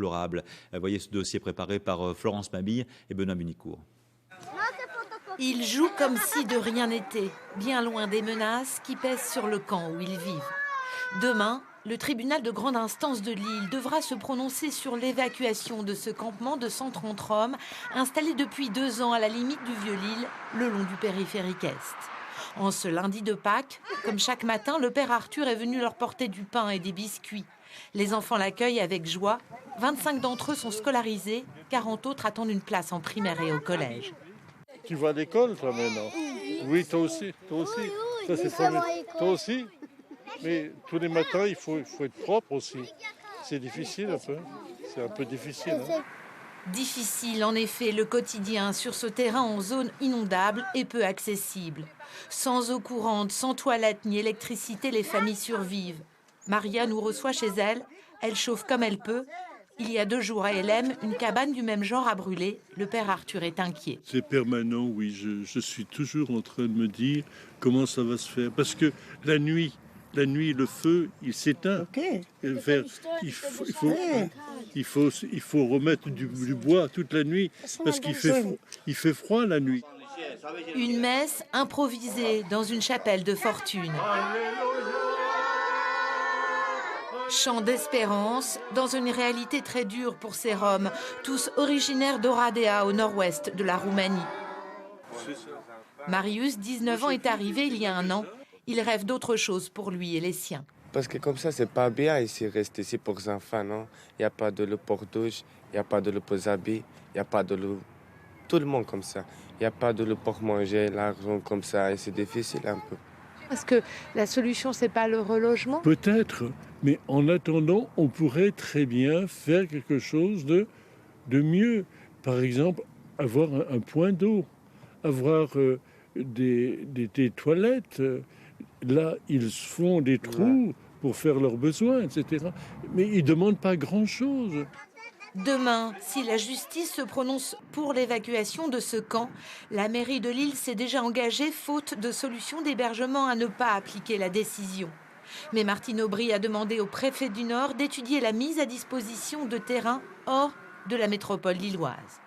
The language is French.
déplorable. Voyez ce dossier préparé par Florence Mabille et Benoît Municourt. Ils jouent comme si de rien n'était, bien loin des menaces qui pèsent sur le camp où ils vivent. Demain, le tribunal de grande instance de Lille devra se prononcer sur l'évacuation de ce campement de 130 Roms installé depuis 2 ans à la limite du Vieux-Lille, le long du périphérique Est. En ce lundi de Pâques, comme chaque matin, le père Arthur est venu leur porter du pain et des biscuits. Les enfants l'accueillent avec joie. 25 d'entre eux sont scolarisés, 40 autres attendent une place en primaire et au collège. Tu vas à l'école, toi, maintenant? Oui, toi aussi. Toi aussi. Ça, c'est formidable. Toi aussi. Mais tous les matins, il faut être propre aussi. C'est difficile un peu. C'est un peu difficile. Hein. Difficile, en effet, le quotidien sur ce terrain en zone inondable et peu accessible. Sans eau courante, sans toilette ni électricité, les familles survivent. Maria nous reçoit chez elle. Elle chauffe comme elle peut. Il y a 2 jours à Helem, une cabane du même genre a brûlé. Le père Arthur est inquiet. C'est permanent, oui. Je suis toujours en train de me dire comment ça va se faire. Parce que la nuit, le feu, il s'éteint. Okay. Il faut remettre du bois toute la nuit parce qu'il fait froid la nuit. Une messe improvisée dans une chapelle de fortune. Chant d'espérance dans une réalité très dure pour ces Roms, tous originaires d'Oradea au nord-ouest de la Roumanie. Marius, 19 ans, est arrivé il y a 1 an. Il rêve d'autre chose pour lui et les siens. Parce que comme ça, c'est pas bien ici, rester ici pour les enfants, non? Il n'y a pas de l'eau pour douche, il n'y a pas de l'eau pour les habits, il n'y a pas de l'eau... Tout le monde comme ça. Il n'y a pas de l'eau pour manger, l'argent comme ça, et c'est difficile un peu. Est-ce que la solution, c'est pas le relogement? Peut-être, mais en attendant, on pourrait très bien faire quelque chose de mieux. Par exemple, avoir un point d'eau, avoir des toilettes. Là, ils font des trous pour faire leurs besoins, etc. Mais ils ne demandent pas grand-chose. Demain, si la justice se prononce pour l'évacuation de ce camp, la mairie de Lille s'est déjà engagée, faute de solution d'hébergement, à ne pas appliquer la décision. Mais Martine Aubry a demandé au préfet du Nord d'étudier la mise à disposition de terrains hors de la métropole lilloise.